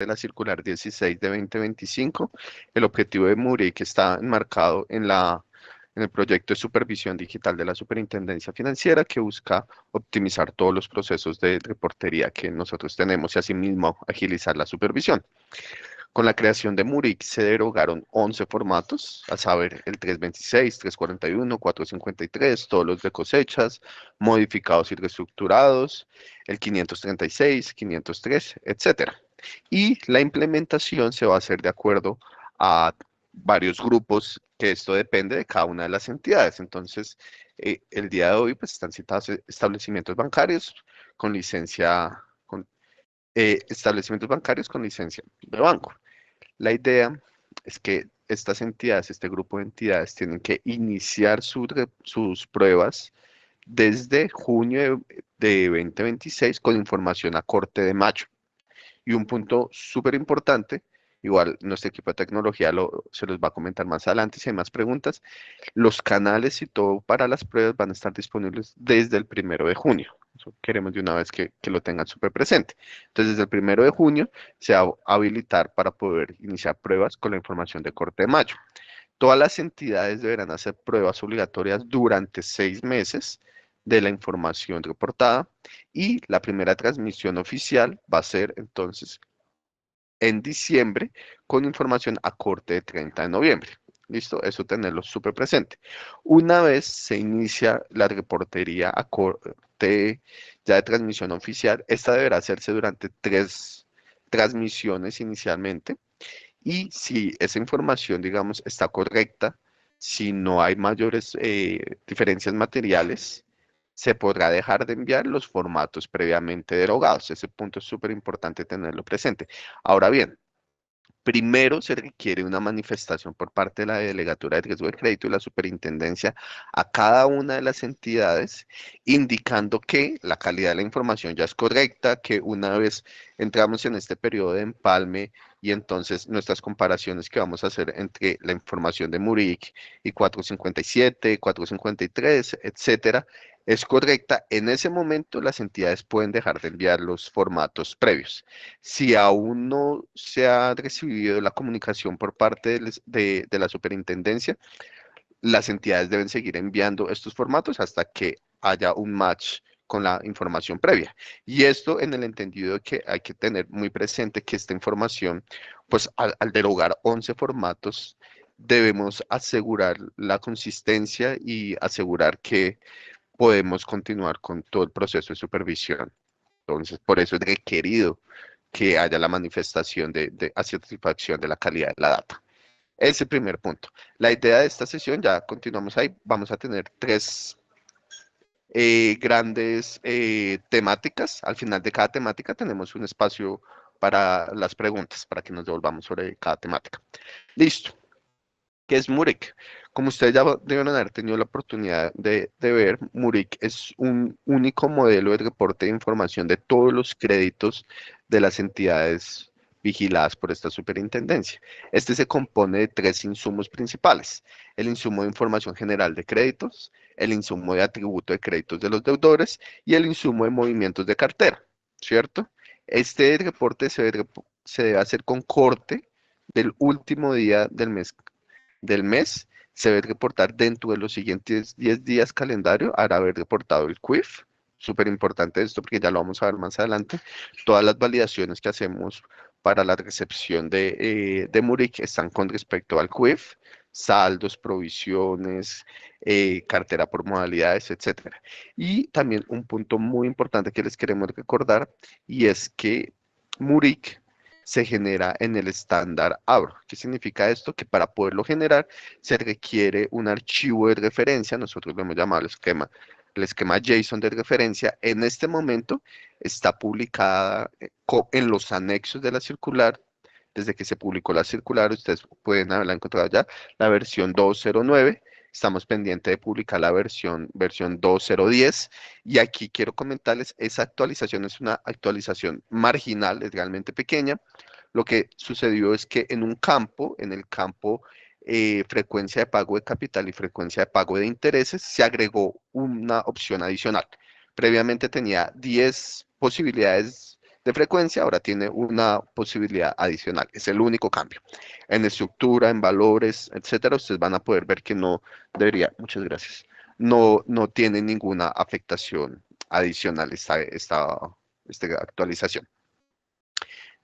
de la circular 16 de 2025. El objetivo de MURI, que está enmarcado en el proyecto de supervisión digital de la Superintendencia Financiera, que busca optimizar todos los procesos de reportería que nosotros tenemos y asimismo agilizar la supervisión. Con la creación de Murik se derogaron 11 formatos, a saber, el 326, 341, 453, todos los de cosechas, modificados y reestructurados, el 536, 503, etcétera. Y la implementación se va a hacer de acuerdo a varios grupos, que esto depende de cada una de las entidades. Entonces, el día de hoy pues, están citados establecimientos bancarios con licencia, establecimientos bancarios con licencia de banco. La idea es que estas entidades, este grupo de entidades, tienen que iniciar sus pruebas desde junio de 2026 con información a corte de mayo. Y un punto súper importante, igual nuestro equipo de tecnología se los va a comentar más adelante si hay más preguntas, los canales y todo para las pruebas van a estar disponibles desde el 1 de junio. Eso queremos de una vez que lo tengan súper presente. Entonces, desde el 1 de junio se va a habilitar para poder iniciar pruebas con la información de corte de mayo. Todas las entidades deberán hacer pruebas obligatorias durante 6 meses de la información reportada y la primera transmisión oficial va a ser entonces en diciembre con información a corte de 30 de noviembre. ¿Listo? Eso tenerlo súper presente. Una vez se inicia la reportería a corte ya de transmisión oficial, esta deberá hacerse durante 3 transmisiones inicialmente y si esa información, digamos, está correcta, si no hay mayores diferencias materiales, se podrá dejar de enviar los formatos previamente derogados. Ese punto es súper importante tenerlo presente. Ahora bien, primero se requiere una manifestación por parte de la Delegatura de Riesgo de Crédito y la Superintendencia a cada una de las entidades, indicando que la calidad de la información ya es correcta, que una vez entramos en este periodo de empalme y entonces nuestras comparaciones que vamos a hacer entre la información de Murik y 457, 453, etcétera, es correcta. En ese momento las entidades pueden dejar de enviar los formatos previos. Si aún no se ha recibido la comunicación por parte de la superintendencia, las entidades deben seguir enviando estos formatos hasta que haya un match con la información previa. Y esto en el entendido de que hay que tener muy presente que esta información, pues al derogar 11 formatos, debemos asegurar la consistencia y asegurar que podemos continuar con todo el proceso de supervisión. Entonces, por eso es requerido que haya la manifestación de satisfacción de la calidad de la data. Ese primer punto. La idea de esta sesión, ya continuamos ahí, vamos a tener tres grandes temáticas. Al final de cada temática tenemos un espacio para las preguntas, para que nos devolvamos sobre cada temática. Listo. ¿Qué es Murik? Como ustedes ya deben haber tenido la oportunidad de ver, Murik es un único modelo de reporte de información de todos los créditos de las entidades vigiladas por esta superintendencia. Este se compone de tres insumos principales: el insumo de información general de créditos, el insumo de atributo de créditos de los deudores y el insumo de movimientos de cartera, ¿cierto? Este reporte se debe hacer con corte del último día del mes se debe reportar dentro de los siguientes 10 días calendario, hará haber reportado el QIF. Súper importante esto porque ya lo vamos a ver más adelante. Todas las validaciones que hacemos para la recepción de Murik están con respecto al QIF, saldos, provisiones, cartera por modalidades, etcétera. Y también un punto muy importante que les queremos recordar y es que Murik se genera en el estándar ABRO. ¿Qué significa esto? Que para poderlo generar se requiere un archivo de referencia, nosotros lo hemos llamado el esquema JSON de referencia. En este momento está publicada en los anexos de la circular. Desde que se publicó la circular, ustedes pueden haberla encontrado ya, la versión 209. Estamos pendientes de publicar la versión 2.010 y aquí quiero comentarles, esa actualización es una actualización marginal, es realmente pequeña. Lo que sucedió es que en el campo frecuencia de pago de capital y frecuencia de pago de intereses, se agregó una opción adicional. Previamente tenía 10 posibilidades de frecuencia, ahora tiene una posibilidad adicional. Es el único cambio. En estructura, en valores, etcétera, ustedes van a poder ver que no debería, muchas gracias, no tiene ninguna afectación adicional esta actualización.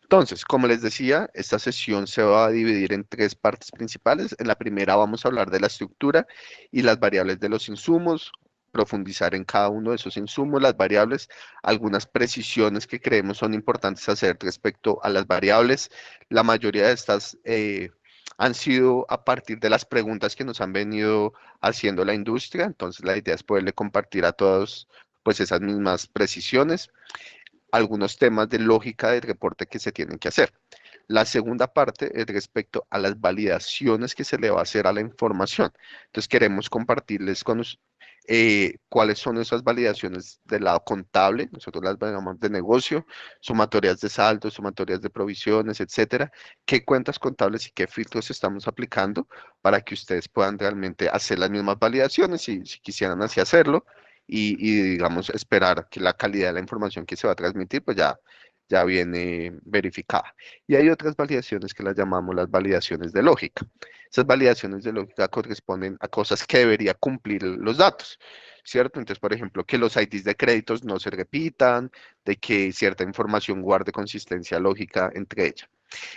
Entonces, como les decía, esta sesión se va a dividir en tres partes principales. En la primera vamos a hablar de la estructura y las variables de los insumos, profundizar en cada uno de esos insumos, las variables, algunas precisiones que creemos son importantes hacer respecto a las variables. La mayoría de estas han sido a partir de las preguntas que nos han venido haciendo la industria, entonces la idea es poderle compartir a todos pues esas mismas precisiones, algunos temas de lógica de reporte que se tienen que hacer. La segunda parte es respecto a las validaciones que se le va a hacer a la información. Entonces queremos compartirles con cuáles son esas validaciones del lado contable, nosotros las llamamos de negocio, sumatorias de saldos, sumatorias de provisiones, etcétera, qué cuentas contables y qué filtros estamos aplicando para que ustedes puedan realmente hacer las mismas validaciones si quisieran así hacerlo digamos, esperar que la calidad de la información que se va a transmitir, pues ya viene verificada. Y hay otras validaciones que las llamamos las validaciones de lógica. Esas validaciones de lógica corresponden a cosas que debería cumplir los datos, ¿cierto? Entonces, por ejemplo, que los IDs de créditos no se repitan, de que cierta información guarde consistencia lógica entre ellas.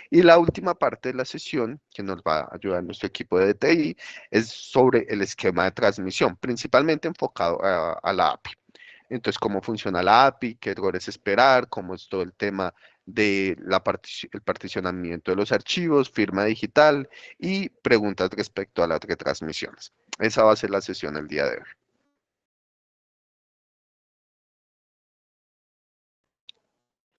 Y la última parte de la sesión, que nos va a ayudar nuestro equipo de DTI, es sobre el esquema de transmisión, principalmente enfocado a la API. Entonces, cómo funciona la API, qué errores esperar, cómo es todo el tema de el particionamiento de los archivos, firma digital y preguntas respecto a las retransmisiones. Esa va a ser la sesión el día de hoy.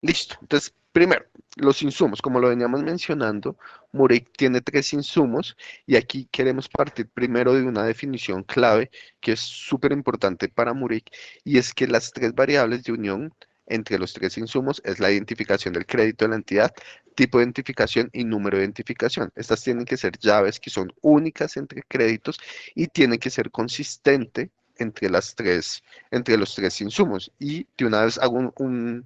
Listo. Entonces, primero, los insumos, como lo veníamos mencionando, Murray tiene tres insumos y aquí queremos partir primero de una definición clave que es súper importante para Murray y es que las tres variables de unión entre los tres insumos es la identificación del crédito de la entidad, tipo de identificación y número de identificación. Estas tienen que ser llaves que son únicas entre créditos y tienen que ser consistente entre los tres insumos. Y de una vez hago un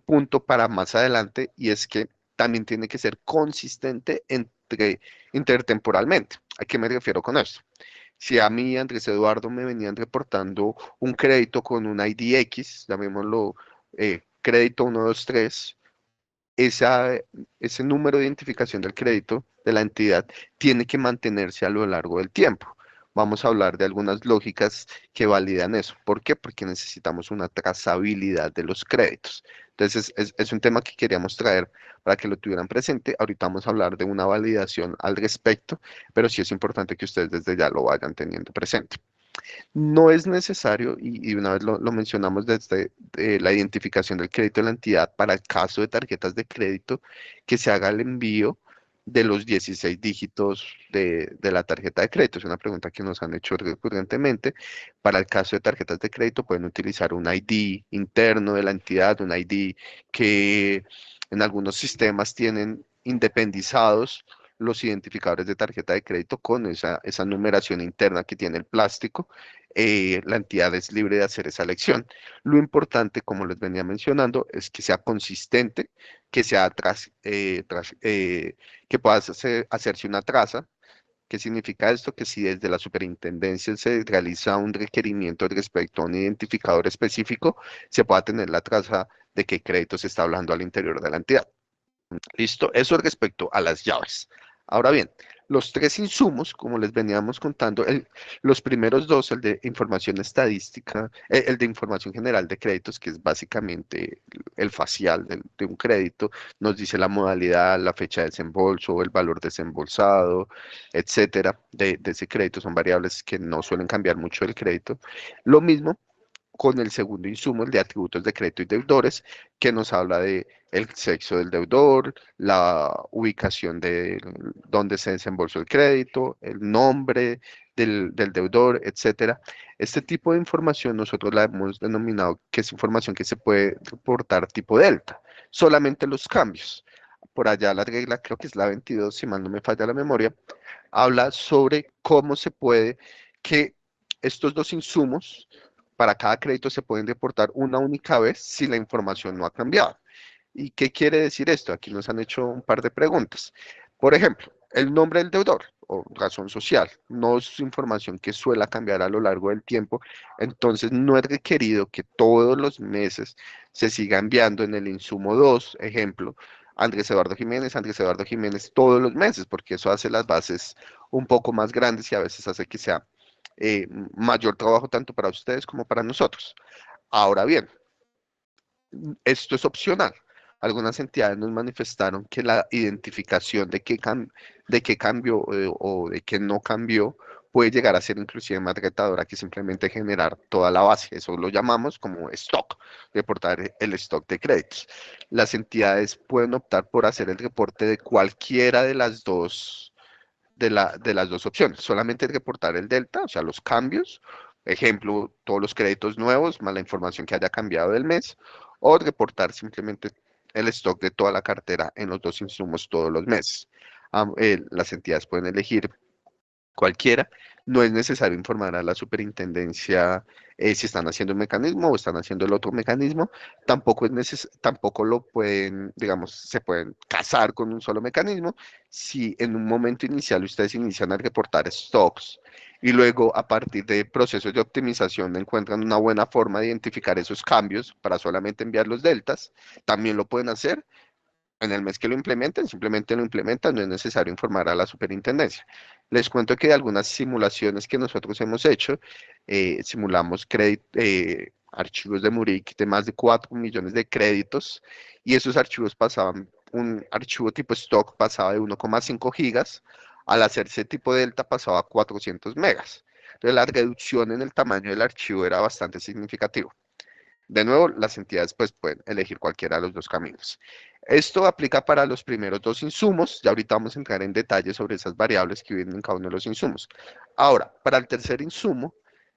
punto para más adelante y es que también tiene que ser consistente intertemporalmente. ¿A qué me refiero con esto? Si a mí, Andrés Eduardo, me venían reportando un crédito con un ID X, llamémoslo crédito 123, ese número de identificación del crédito de la entidad tiene que mantenerse a lo largo del tiempo. Vamos a hablar de algunas lógicas que validan eso. ¿Por qué? Porque necesitamos una trazabilidad de los créditos. Entonces, es un tema que queríamos traer para que lo tuvieran presente. Ahorita vamos a hablar de una validación al respecto, pero sí es importante que ustedes desde ya lo vayan teniendo presente. No es necesario, y una vez lo mencionamos desde la identificación del crédito de la entidad para el caso de tarjetas de crédito, que se haga el envío de los 16 dígitos de la tarjeta de crédito. Es una pregunta que nos han hecho recurrentemente. Para el caso de tarjetas de crédito pueden utilizar un ID interno de la entidad, un ID que en algunos sistemas tienen independizados los identificadores de tarjeta de crédito con esa numeración interna que tiene el plástico. La entidad es libre de hacer esa elección. Lo importante, como les venía mencionando, es que sea consistente, que sea que pueda hacerse una traza. ¿Qué significa esto? Que si desde la superintendencia se realiza un requerimiento respecto a un identificador específico, se pueda tener la traza de qué crédito se está hablando al interior de la entidad. Listo, eso respecto a las llaves. Ahora bien, los tres insumos, como les veníamos contando, los primeros dos, el de información estadística, el de información general de créditos, que es básicamente el facial de un crédito, nos dice la modalidad, la fecha de desembolso, el valor desembolsado, etcétera, de ese crédito. Son variables que no suelen cambiar mucho el crédito. Lo mismo con el segundo insumo, el de atributos de crédito y deudores, que nos habla de el sexo del deudor, la ubicación de dónde se desembolsó el crédito, el nombre del deudor, etcétera. Este tipo de información nosotros la hemos denominado que es información que se puede reportar tipo delta, solamente los cambios. Por allá la regla, creo que es la 22, si mal no me falla la memoria, habla sobre cómo se puede que estos dos insumos Para cada crédito se pueden reportar una única vez si la información no ha cambiado. ¿Y qué quiere decir esto? Aquí nos han hecho un par de preguntas. Por ejemplo, el nombre del deudor o razón social no es información que suele cambiar a lo largo del tiempo, entonces no es requerido que todos los meses se siga enviando en el insumo 2, ejemplo, Andrés Eduardo Jiménez todos los meses, porque eso hace las bases un poco más grandes y a veces hace que sea mayor trabajo tanto para ustedes como para nosotros. Ahora bien, esto es opcional. Algunas entidades nos manifestaron que la identificación de qué cambió o de qué no cambió puede llegar a ser inclusive más retadora que simplemente generar toda la base. Eso lo llamamos como stock, reportar el stock de créditos. Las entidades pueden optar por hacer el reporte de cualquiera de las dos de las dos opciones. Solamente reportar el delta, o sea, los cambios, ejemplo, todos los créditos nuevos, más la información que haya cambiado del mes, o reportar simplemente el stock de toda la cartera en los dos insumos todos los meses. Las entidades pueden elegir cualquiera. No es necesario informar a la superintendencia si están haciendo un mecanismo o están haciendo el otro mecanismo. Tampoco lo pueden, digamos, se pueden casar con un solo mecanismo. Si en un momento inicial ustedes inician a reportar stocks y luego a partir de procesos de optimización encuentran una buena forma de identificar esos cambios para solamente enviar los deltas, también lo pueden hacer en el mes que lo implementen, simplemente lo implementan, no es necesario informar a la superintendencia. Les cuento que de algunas simulaciones que nosotros hemos hecho, simulamos archivos de Murik de más de 4 millones de créditos y esos archivos pasaban, un archivo tipo stock pasaba de 1,5 gigas, al hacerse tipo delta pasaba a 400 megas. Entonces la reducción en el tamaño del archivo era bastante significativo. De nuevo, las entidades pues, pueden elegir cualquiera de los dos caminos. Esto aplica para los primeros dos insumos. Ya ahorita vamos a entrar en detalle sobre esas variables que vienen en cada uno de los insumos. Ahora, para el tercer insumo,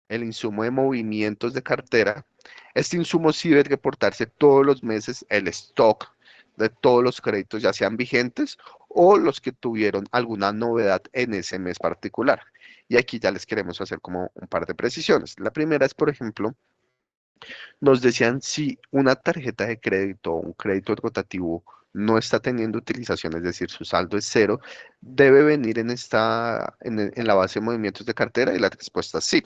el insumo de movimientos de cartera, este insumo sí debe reportarse todos los meses el stock de todos los créditos, ya sean vigentes o los que tuvieron alguna novedad en ese mes particular. Y aquí ya les queremos hacer como un par de precisiones. La primera es, por ejemplo, nos decían si una tarjeta de crédito o un crédito rotativo no está teniendo utilización, es decir, su saldo es cero, debe venir en la base de movimientos de cartera y la respuesta es sí.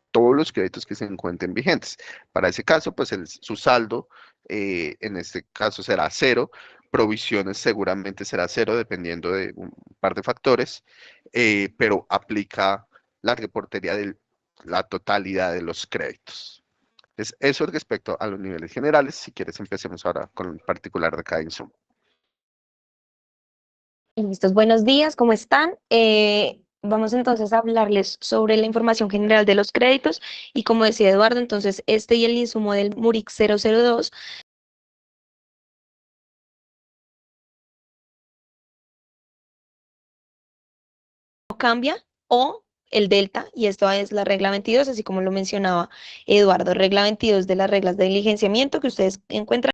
Todos los créditos que se encuentren vigentes. Para ese caso, pues su saldo en este caso será cero, provisiones seguramente será cero dependiendo de un par de factores, pero aplica la reportería de la totalidad de los créditos. Es eso respecto a los niveles generales. Si quieres, empecemos ahora con el particular de cada insumo. Listos, buenos días, ¿cómo están? Vamos entonces a hablarles sobre la información general de los créditos y como decía Eduardo, entonces este y el insumo del MURIC 002 no cambia o el delta, y esto es la regla 22, así como lo mencionaba Eduardo, regla 22 de las reglas de diligenciamiento que ustedes encuentran